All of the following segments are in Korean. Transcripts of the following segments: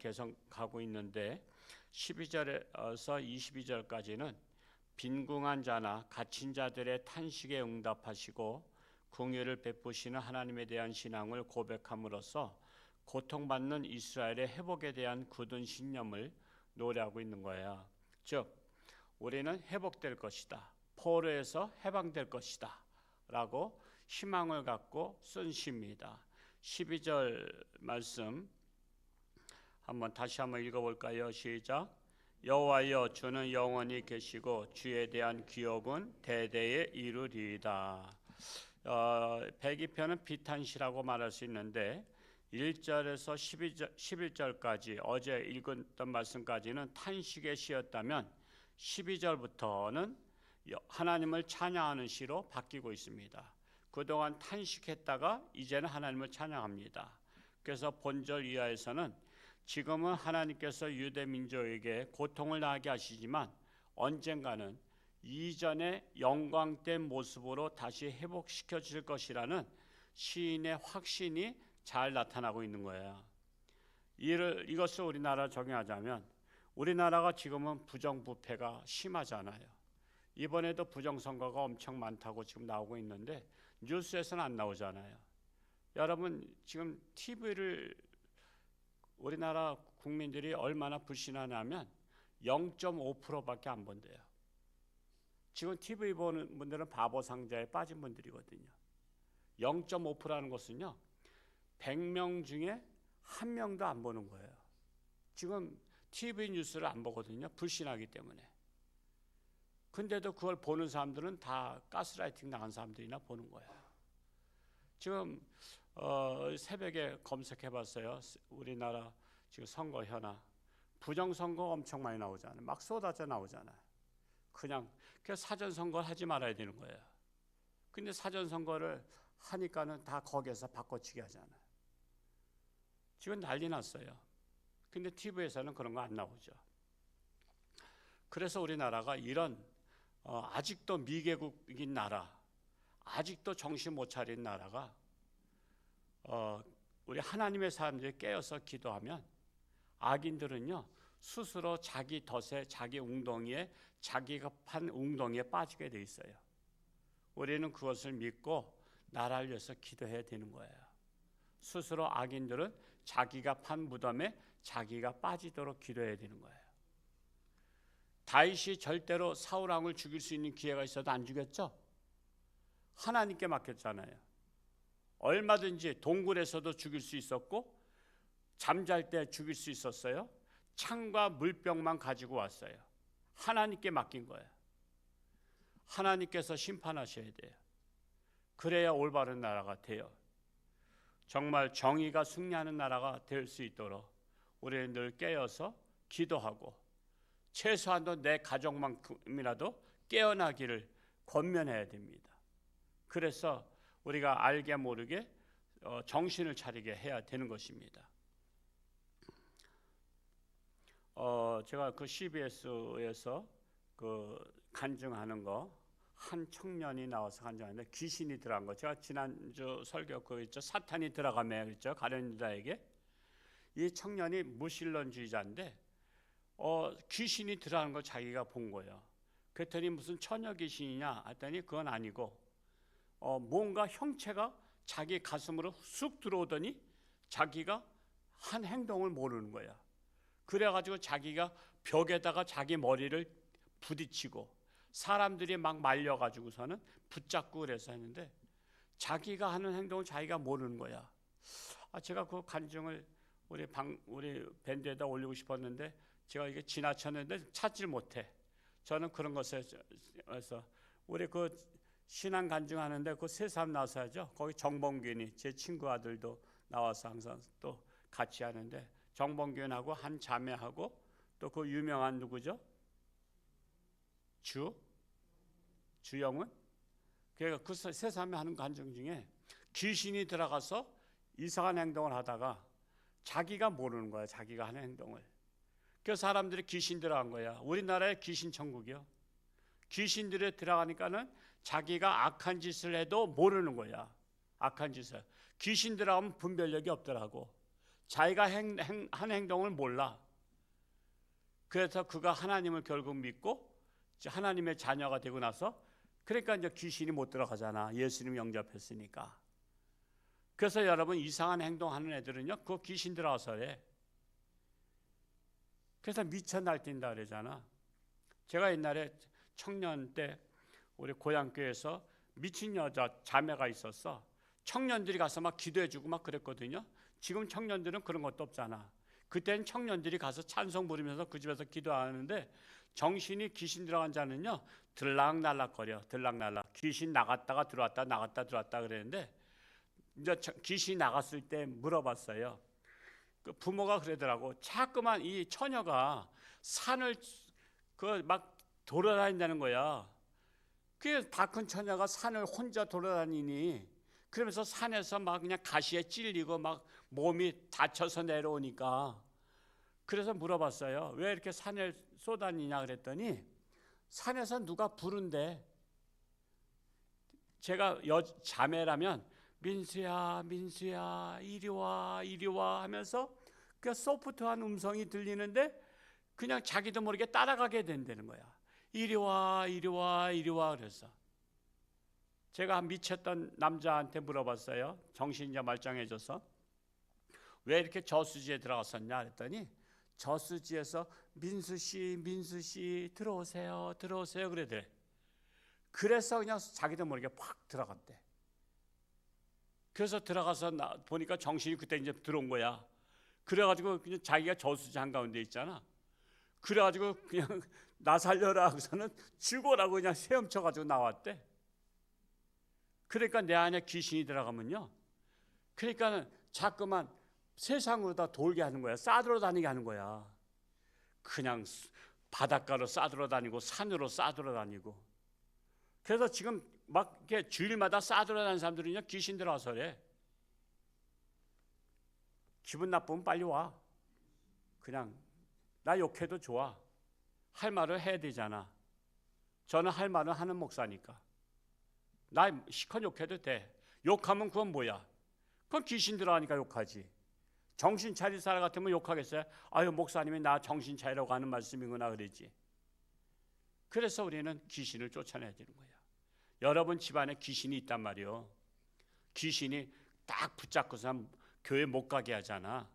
계속 가고 있는데 12절에서 22절까지는 빈궁한 자나 갇힌 자들의 탄식에 응답하시고 긍휼을 베푸시는 하나님에 대한 신앙을 고백함으로써 고통받는 이스라엘의 회복에 대한 굳은 신념을 노래하고 있는 거예요. 즉 우리는 회복될 것이다, 포로에서 해방될 것이다 라고 희망을 갖고 쓴 시입니다. 12절 말씀 다시 한번 읽어볼까요? 시작. 여호와여, 주는 영원히 계시고 주에 대한 기업은 대대에 이르리이다. 백이편은 비탄시라고 말할 수 있는데 1절에서 11절까지 어제 읽었던 말씀까지는 탄식의 시였다면 12절부터는 하나님을 찬양하는 시로 바뀌고 있습니다. 그동안 탄식했다가 이제는 하나님을 찬양합니다. 그래서 본절 이하에서는 지금은 하나님께서 유대 민족에게 고통을 나게 하시지만 언젠가는 이전의 영광된 모습으로 다시 회복시켜 줄 것이라는 시인의 확신이 잘 나타나고 있는 거예요. 이것을 우리나라 적용하자면 우리나라가 지금은 부정부패가 심하잖아요. 이번에도 부정선거가 엄청 많다고 지금 나오고 있는데 뉴스에서는 안 나오잖아요. 여러분 지금 TV를 우리나라 국민들이 얼마나 불신하냐면 0.5%밖에 안 본대요. 지금 TV 보는 분들은 바보 상자에 빠진 분들이거든요. 0.5%라는 것은요 100명 중에 1명도 안 보는 거예요. 지금 TV 뉴스를 안 보거든요. 불신하기 때문에. 근데도 그걸 보는 사람들은 다 가스라이팅 당한 사람들이나 보는 거예요. 지금 새벽에 검색해봤어요. 우리나라 지금 선거 현황. 부정선거 엄청 많이 나오잖아요. 막 쏟아져 나오잖아요. 그냥 사전 선거를 하지 말아야 되는 거예요. 근데 사전 선거를 하니까는 다 거기에서 바꿔치기 하잖아요. 지금 난리 났어요. 근데 TV에서는 그런 거 안 나오죠. 그래서 우리나라가 이런 아직도 미개국인 나라, 아직도 정신 못 차린 나라가 우리 하나님의 사람들이 깨어서 기도하면 악인들은요 스스로 자기 덫에, 자기 웅덩이에, 자기가 판 웅덩이에 빠지게 돼 있어요. 우리는 그것을 믿고 나라를 위해서 기도해야 되는 거예요. 스스로 악인들은 자기가 판 무덤에 자기가 빠지도록 기도해야 되는 거예요. 다윗이 절대로 사울 왕을 죽일 수 있는 기회가 있어도 안 죽였죠? 하나님께 맡겼잖아요. 얼마든지 동굴에서도 죽일 수 있었고 잠잘 때 죽일 수 있었어요. 창과 물병만 가지고 왔어요. 하나님께 맡긴 거예요. 하나님께서 심판하셔야 돼요. 그래야 올바른 나라가 돼요. 정말 정의가 승리하는 나라가 될 수 있도록 우리는 늘 깨어서 기도하고 최소한도 내 가족만큼이라도 깨어나기를 권면해야 됩니다. 그래서 우리가 알게 모르게 정신을 차리게 해야 되는 것입니다. 제가 그 CBS에서 그 간증하는 거 한 청년이 나와서 간증하는데 귀신이 들어간 거, 제가 지난주 설교 그거 있죠, 사탄이 들어가면 그랬죠, 가룟 유다에게. 이 청년이 무신론주의자인데 귀신이 들어가는 걸 자기가 본 거예요. 그랬더니 무슨 처녀 귀신이냐 했더니 그건 아니고 뭔가 형체가 자기 가슴으로 쑥 들어오더니 자기가 한 행동을 모르는 거야. 그래가지고 자기가 벽에다가 자기 머리를 부딪히고 사람들이 막 말려가지고서는 붙잡고 그래서 했는데 자기가 하는 행동을 자기가 모르는 거야. 제가 그 간증을 우리 밴드에다 올리고 싶었는데 제가 이게 지나쳤는데 찾질 못해. 저는 그런 것에서 우리 그 신앙 간증하는데 그 세 사람 나서야죠. 거기 정봉균이, 제 친구 아들도 나와서 항상 또 같이 하는데 정봉균하고 한 자매하고 또 그 유명한 누구죠? 주영은? 그러니까 그 세 사람이 하는 간증 중에 귀신이 들어가서 이상한 행동을 하다가 자기가 모르는 거야. 자기가 하는 행동을. 그래서 사람들이 귀신 들어간 거야. 우리나라에 귀신 천국이요. 귀신들에 들어가니까는 자기가 악한 짓을 해도 모르는 거야. 악한 짓을. 귀신 들어가면 분별력이 없더라고. 자기가 한 행동을 몰라. 그래서 그가 하나님을 결국 믿고 하나님의 자녀가 되고 나서 그러니까 이제 귀신이 못 들어가잖아. 예수님 영접했으니까. 그래서 여러분 이상한 행동하는 애들은요, 그거 귀신 들어와서 해. 그래서 미쳐 날뛴다 그러잖아. 제가 옛날에 청년 때 우리 고향교회에서 미친 여자 자매가 있었어. 청년들이 가서 막 기도해주고 막 그랬거든요. 지금 청년들은 그런 것도 없잖아. 그때는 청년들이 가서 찬송 부르면서 그 집에서 기도하는데 정신이 귀신 들어간 자는요 들락날락거려. 들락날락. 귀신 나갔다가 들어왔다 나갔다 들어왔다 그랬는데 이제 귀신이 나갔을 때 물어봤어요. 그 부모가 그러더라고. 자꾸만 이 처녀가 산을 그 막 돌아다닌다는 거야. 그 다 큰 처녀가 산을 혼자 돌아다니니 그러면서 산에서 막 그냥 가시에 찔리고 막 몸이 다쳐서 내려오니까 그래서 물어봤어요. 왜 이렇게 산을 쏘다니냐 그랬더니 산에서 누가 부른대. 제가 자매라면 민수야 민수야 이리 와 이리 와 하면서 그 소프트한 음성이 들리는데 그냥 자기도 모르게 따라가게 된다는 거야. 이리 와 이리 와 이리 와. 그래서 제가 미쳤던 남자한테 물어봤어요. 정신이 말짱해져서 왜 이렇게 저수지에 들어갔었냐 그랬더니 저수지에서 민수씨 들어오세요 들어오세요 그러더래. 그래서 그냥 자기도 모르게 팍 들어갔대. 그래서 들어가서 보니까 정신이 그때 이제 들어온 거야. 그래가지고 그냥 자기가 저수지 한가운데 있잖아. 그래가지고 그냥 나 살려라 하고서는 죽어라고 그냥 헤엄쳐가지고 나왔대. 그러니까 내 안에 귀신이 들어가면요, 그러니까 자꾸만 세상으로 다 돌게 하는 거야. 싸돌아다니게 하는 거야. 그냥 바닷가로 싸돌아다니고 산으로 싸돌아다니고. 그래서 지금 막 이렇게 주일마다 싸돌아다니는 사람들은요 귀신 들어와서 그래. 기분 나쁘면 빨리 와. 그냥 나 욕해도 좋아. 할 말을 해야 되잖아. 저는 할 말은 하는 목사니까. 나 시컷 욕해도 돼. 욕하면 그건 뭐야? 그건 귀신 들어가니까 욕하지. 정신 차릴 사람 같으면 욕하겠어요? 아유 목사님이 나 정신 차리라고 하는 말씀이구나 그러지. 그래서 우리는 귀신을 쫓아내야 되는 거야. 여러분 집안에 귀신이 있단 말이요. 귀신이 딱 붙잡고서 교회 못 가게 하잖아.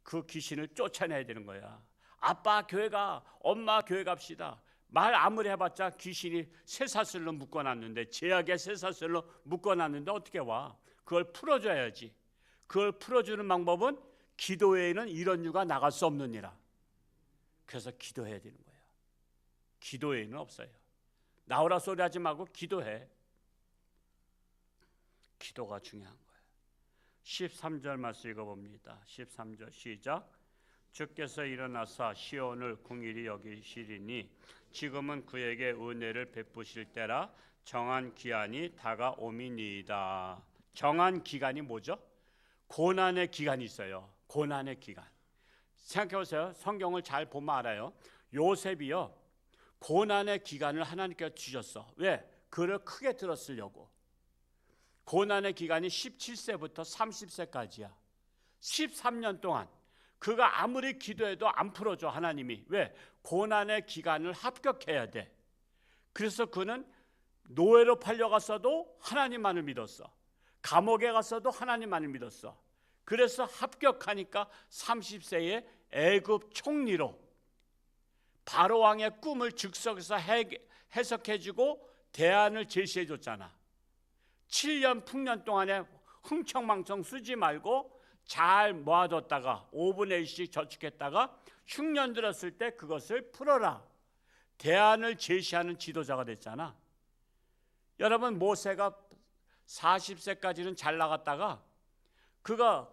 그 귀신을 쫓아내야 되는 거야. 아빠 교회 가, 엄마 교회 갑시다. 말 아무리 해봤자 귀신이 쇠사슬로 묶어놨는데, 제약의 쇠사슬로 묶어놨는데 어떻게 와? 그걸 풀어줘야지. 그걸 풀어주는 방법은 기도 외에는 이런 유가 나갈 수 없느니라. 그래서 기도해야 되는 거야. 기도 외에는 없어요. 나오라 소리 하지 말고 기도해. 기도가 중요한 거예요. 13절 말씀 읽어봅니다. 13절 시작. 주께서 일어나사 시온을 궁일이 여기시리니 지금은 그에게 은혜를 베푸실 때라. 정한 기한이 다가오미니이다. 정한 기간이 뭐죠? 고난의 기간이 있어요. 고난의 기간. 생각해보세요. 성경을 잘 보면 알아요. 요셉이요, 고난의 기간을 하나님께서 주셨어. 왜? 그를 크게 들었으려고. 고난의 기간이 17세부터 30세까지야. 13년 동안 그가 아무리 기도해도 안 풀어줘 하나님이. 왜? 고난의 기간을 합격해야 돼. 그래서 그는 노예로 팔려갔어도 하나님만을 믿었어. 감옥에 갔어도 하나님만을 믿었어. 그래서 합격하니까 30세에 애굽 총리로 바로 왕의 꿈을 즉석에서 해석해주고 대안을 제시해줬잖아. 7년 풍년 동안에 흥청망청 쓰지 말고 잘 모아뒀다가 5분의 1씩 저축했다가 흉년 들었을 때 그것을 풀어라. 대안을 제시하는 지도자가 됐잖아. 여러분 모세가 40세까지는 잘 나갔다가 그가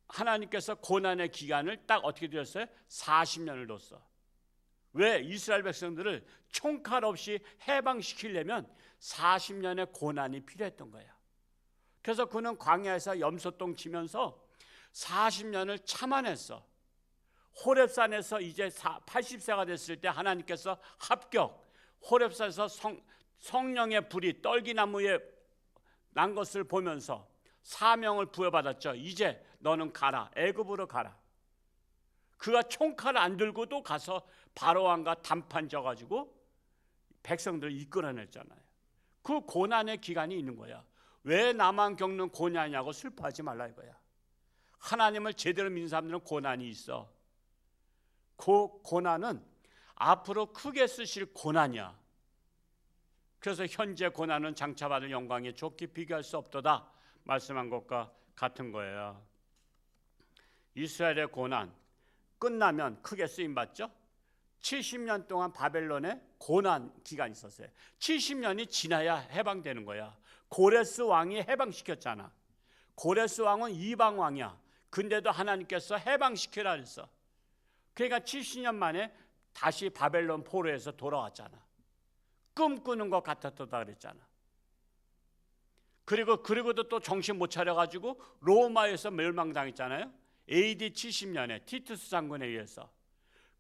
하나님께서 고난의 기간을 딱 어떻게 드렸어요? 40년을 뒀어. 왜? 이스라엘 백성들을 총칼 없이 해방시키려면 40년의 고난이 필요했던 거야. 그래서 그는 광야에서 염소똥 치면서 40년을 참아냈어. 호렙산에서 이제 80세가 됐을 때 하나님께서 합격. 호렙산에서 성령의 불이 떨기나무에 난 것을 보면서 사명을 부여받았죠. 이제 너는 가라. 애굽으로 가라. 그가 총칼 안 들고도 가서 바로왕과 담판 져가지고 백성들을 이끌어냈잖아요. 그 고난의 기간이 있는 거야. 왜 나만 겪는 고난이냐고 슬퍼하지 말라 이거야. 하나님을 제대로 믿는 사람들은 고난이 있어. 그 고난은 앞으로 크게 쓰실 고난이야. 그래서 현재 고난은 장차 받을 영광에 좋게 비교할 수 없도다 말씀한 것과 같은 거예요. 이스라엘의 고난 끝나면 크게 쓰임받죠. 70년 동안 바벨론에 고난 기간이 있었어요. 70년이 지나야 해방되는 거야. 고레스 왕이 해방시켰잖아. 고레스 왕은 이방 왕이야. 근데도 하나님께서 해방시키라 그랬어. 그러니까 70년 만에 다시 바벨론 포로에서 돌아왔잖아. 꿈꾸는 것 같았다 그랬잖아. 그리고도 또 정신 못 차려가지고 로마에서 멸망당했잖아요. AD 70년에 티투스 장군에 의해서.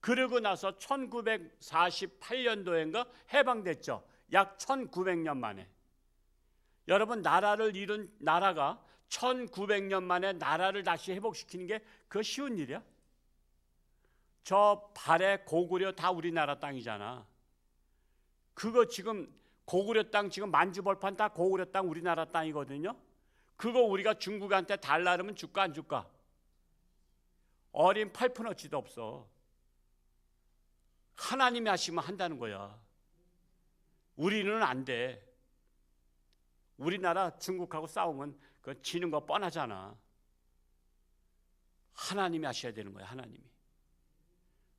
그러고 나서 1948년도인가 해방됐죠. 약 1900년 만에. 여러분, 나라를 잃은 나라가 1900년 만에 나라를 다시 회복시키는 게 그 쉬운 일이야? 저 발해 고구려 다 우리나라 땅이잖아. 그거 지금 고구려 땅 지금 만주벌판 다 고구려 땅 우리나라 땅이거든요. 그거 우리가 중국한테 달라르면 줄까 안 줄까? 어린 팔푼어치도 없어. 하나님이 하시면 한다는 거야. 우리는 안 돼. 우리나라 중국하고 싸우면 그 지는 거 뻔하잖아. 하나님이 하셔야 되는 거야. 하나님이.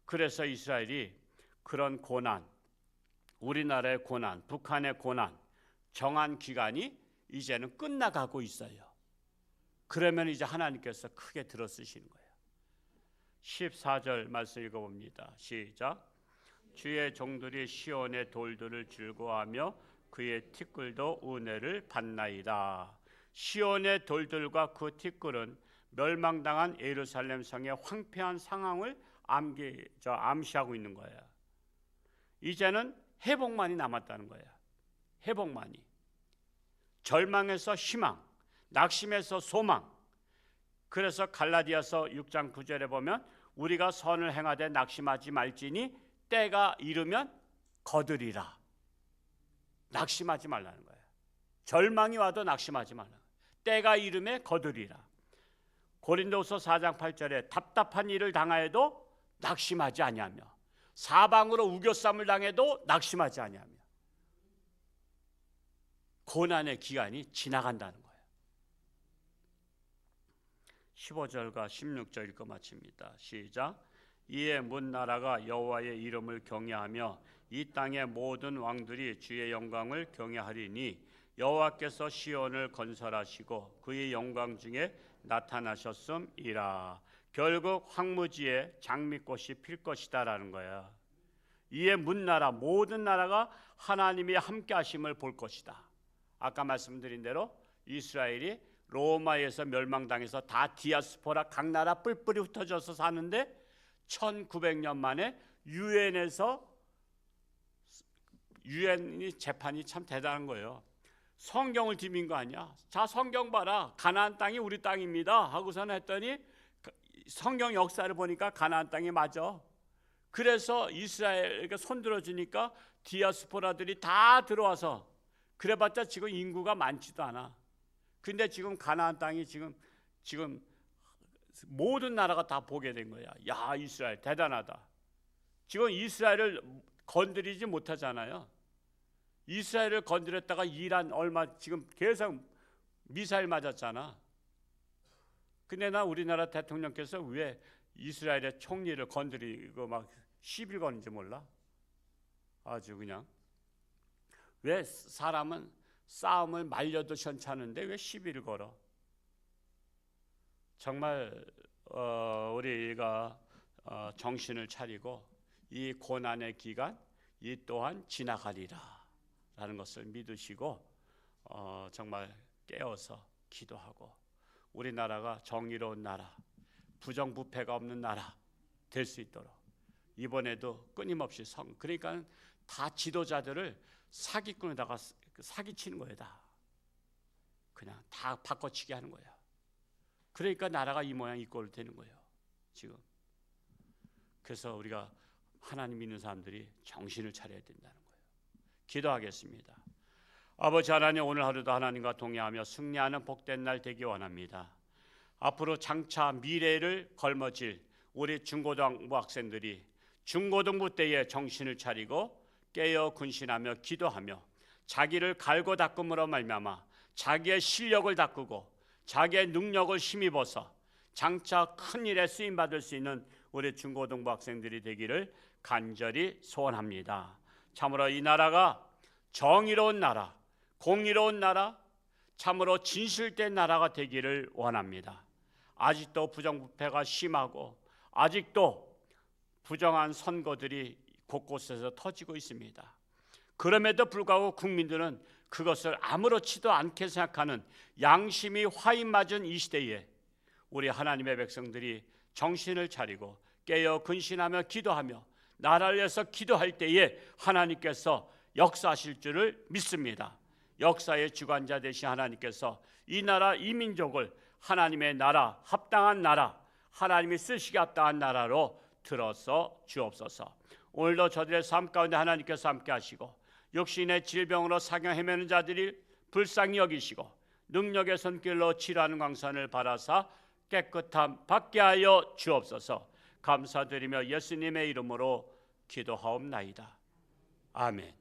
그래서 이스라엘이 그런 고난, 우리나라의 고난, 북한의 고난 정한 기간이 이제는 끝나가고 있어요. 그러면 이제 하나님께서 크게 들어쓰시는 거예요. 14절 말씀 읽어봅니다. 시작. 주의 종들이 시온의 돌들을 즐거워하며 그의 티끌도 은혜를 받나이다. 시온의 돌들과 그 티끌은 멸망당한 예루살렘 성의 황폐한 상황을 암시하고 있는 거예요. 이제는 회복만이 남았다는 거예요. 회복만이. 절망에서 희망, 낙심에서 소망. 그래서 갈라디아서 6장 9절에 보면 우리가 선을 행하되 낙심하지 말지니 때가 이르면 거두리라. 낙심하지 말라는 거예요. 절망이 와도 낙심하지 말라. 때가 이르면 거두리라. 고린도서 4장 8절에 답답한 일을 당하여도 낙심하지 아니하며 사방으로 우겨쌈을 당해도 낙심하지 아니하며. 고난의 기간이 지나간다는 거예요. 15절과 16절 읽고 마칩니다. 시작. 이에 문 나라가 여호와의 이름을 경외하며 이 땅의 모든 왕들이 주의 영광을 경외하리니 여호와께서 시온을 건설하시고 그의 영광 중에 나타나셨음이라. 결국 황무지에 장미꽃이 필 것이다라는 거야. 이에 문 나라 모든 나라가 하나님이 함께 하심을 볼 것이다. 아까 말씀드린 대로 이스라엘이 로마에서 멸망당해서 다 디아스포라 각 나라 뿔뿔이 흩어져서 사는데 1900년 만에 유엔이 재판이 참 대단한 거예요. 성경을 뒤민 거 아니야. 자, 성경 봐라. 가나안 땅이 우리 땅입니다 하고서는 했더니 성경 역사를 보니까 가나안 땅이 맞아. 그래서 이스라엘에게 손들어 주니까 디아스포라들이 다 들어와서 그래봤자 지금 인구가 많지도 않아. 근데 지금 가나안 땅이 지금 모든 나라가 다 보게 된 거야. 야, 이스라엘 대단하다. 지금 이스라엘을 건드리지 못하잖아요. 이스라엘을 건드렸다가 이란 얼마 지금 계속 미사일 맞았잖아. 근데 나 우리나라 대통령께서 왜 이스라엘의 총리를 건드리고 막 시비를 거는지 몰라. 아주 그냥. 왜 사람은 싸움을 말려도 현찮은데 왜 시비를 걸어? 정말 우리가 정신을 차리고 이 고난의 기간 이 또한 지나가리라 라는 것을 믿으시고 정말 깨어서 기도하고 우리나라가 정의로운 나라, 부정부패가 없는 나라 될 수 있도록 이번에도 끊임없이 그러니까 다 지도자들을 사기꾼에다가 사기치는 거예요. 다. 그냥 다 바꿔치기 하는 거예요. 그러니까 나라가 이 모양 이 꼴로 되는 거예요. 지금. 그래서 우리가 하나님 믿는 사람들이 정신을 차려야 된다는 거예요. 기도하겠습니다. 아버지 하나님, 오늘 하루도 하나님과 동행하며 승리하는 복된 날 되기 원합니다. 앞으로 장차 미래를 걸머질 우리 중고등부 학생들이 중고등부 때에 정신을 차리고 깨어 근신하며 기도하며 자기를 갈고 닦음으로 말미암아 자기의 실력을 닦고 자기의 능력을 힘입어서 장차 큰 일에 쓰임 받을 수 있는 우리 중고등부 학생들이 되기를 간절히 소원합니다. 참으로 이 나라가 정의로운 나라, 공의로운 나라, 참으로 진실된 나라가 되기를 원합니다. 아직도 부정부패가 심하고 아직도 부정한 선거들이 곳곳에서 터지고 있습니다. 그럼에도 불구하고 국민들은 그것을 아무렇지도 않게 생각하는 양심이 화인맞은 이 시대에 우리 하나님의 백성들이 정신을 차리고 깨어 근신하며 기도하며 나라를 위해서 기도할 때에 하나님께서 역사하실 줄을 믿습니다. 역사의 주관자 되신 하나님께서 이 나라 이 민족을 하나님의 나라, 합당한 나라, 하나님이 쓰시기 합당한 나라로 들어서 주옵소서. 오늘도 저들의 삶 가운데 하나님께서 함께 하시고 육신의 질병으로 사경 헤매는 자들이 불쌍히 여기시고 능력의 손길로 치료하는 광선을 바라사 깨끗함 받게 하여 주옵소서. 감사드리며 예수님의 이름으로 기도하옵나이다. 아멘.